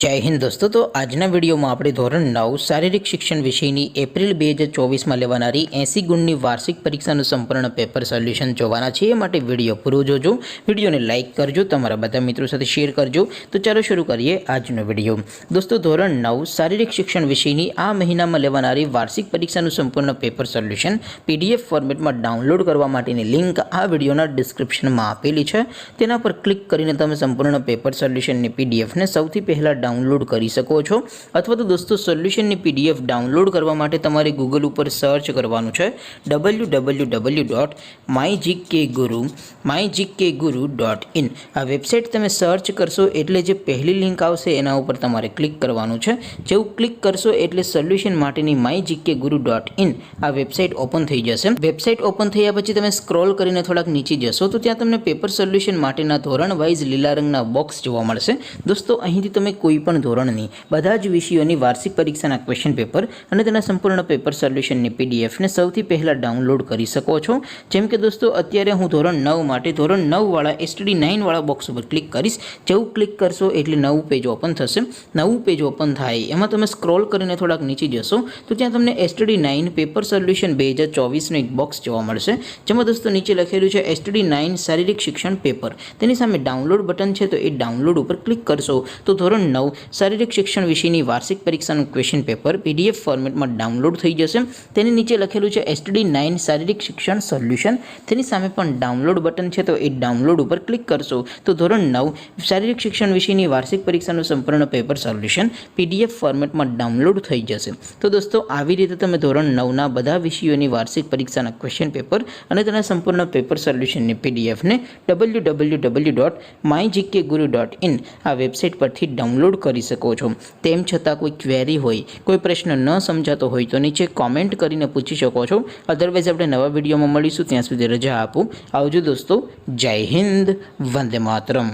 जय हिंद दोस्तों। तो आजना वीडियो में આપણે ધોરણ 9 શારીરિક શિક્ષણ વિષયની એપ્રિલ 2024 માં લેવાનારી 80 ગુણની વાર્ષિક પરીક્ષાનું સંપૂર્ણ પેપર સોલ્યુશન જોવાના છે। એ માટે વિડિયો પૂરો જોજો, વિડિયોને લાઈક કરજો, તમારા બધા મિત્રો સાથે શેર કરજો। તો ચાલો શરૂ કરીએ આજનો વિડિયો। દોસ્તો ધોરણ 9 શારીરિક શિક્ષણ વિષયની આ મહિનામાં લેવાનારી વાર્ષિક પરીક્ષાનું સંપૂર્ણ પેપર સોલ્યુશન PDF ફોર્મેટમાં ડાઉનલોડ કરવા માટેની લિંક આ વિડિયોના ડિસ્ક્રિપ્શનમાં આપેલી છે। તેના પર ક્લિક કરીને તમે સંપૂર્ણ પેપર સોલ્યુશનની PDF ને સૌથી પહેલા डाउनलॉड कर सको छो। अथवा तो दोस्तों सोल्यूशन की PDF डाउनलॉड करवा माटे तमारे गूगल पर सर्च करवानुं छे www.mygkguru.in। आ वेबसाइट तमे सर्च करशो एटले जे पहली लिंक आवशे एना उपर तमारे क्लिक करवानुं छे। जेवुं क्लिक करशो एटले सोल्यूशन माटेनी mygkguru.in आ वेबसाइट ओपन थई जशे। वेबसाइट ओपन थया पछी तमे स्क्रॉल करीने थोड़ाक नीचे जशो तो त्यां तमने पेपर सोल्यूशन माटेना धोरण वाइज लीला रंगना बॉक्स जोवा मळशे। दोस्तों અહીંથી તમે કોઈ પણ ધોરણની બધા જ વિષયોની વાર્ષિક પરીક્ષાના ક્વેશ્ચન પેપર અને તેના સંપૂર્ણ પેપર સોલ્યુશનની PDF ને સૌથી પહેલા ડાઉનલોડ કરી શકો છો। જેમ કે દોસ્તો અત્યારે હું ધોરણ 9 માટે ધોરણ 9 વાળા STD9 વાળા બોક્સ ઉપર ક્લિક કરીશ। જેવું ક્લિક કરશો એટલે નવું પેજ ઓપન થશે। નવું પેજ ઓપન થાય એમાં તમે સ્ક્રોલ કરીને થોડાક નીચે જશો તો ત્યાં તમને STD9 પેપર સોલ્યુશન 2024 નો એક બોક્સ જોવા મળશે। જેમાં દોસ્તો નીચે લખેલું છે STD9 શારીરિક શિક્ષણ પેપર। તેની સામે ડાઉનલોડ બટન છે તો એ ડાઉનલોડ ઉપર ક્લિક કરશો तो ધોરણ 9 શારીરિક શિક્ષણ વિષયની વાર્ષિક પરીક્ષાનું ક્વેશ્ચન પેપર PDF ફોર્મેટમાં ડાઉનલોડ થઈ જશે। તેની નીચે લખેલું છે STD9 શારીરિક શિક્ષણ સોલ્યુશન। તેની સામે પણ ડાઉનલોડ બટન છે તો એ ડાઉનલોડ ઉપર ક્લિક કરશો તો ધોરણ 9 શારીરિક શિક્ષણ વિષયની વાર્ષિક પરીક્ષાનું સંપૂર્ણ પેપર સોલ્યુશન PDF ફોર્મેટમાં ડાઉનલોડ થઈ જશે। તો દોસ્તો આવી રીતે તમે ધોરણ 9 ના બધા વિષયોની વાર્ષિક પરીક્ષાના ક્વેશ્ચન પેપર અને તેના સંપૂર્ણ પેપર સોલ્યુશનની PDF ને www.mygkguru.in આ વેબસાઇટ પરથી डाउनलॉड कर सको छो। तेम छतां कोई क्वेरी होय, कोई प्रश्न न समझातो होय तो नीचे कॉमेंट करीने पूछी शको छो। अदरवाइज आपणे नवा विडियोमां मळीशुं, त्यां सुधी रजा आपो। आवजो दोस्तों। जय हिंद, वंदे मातरम।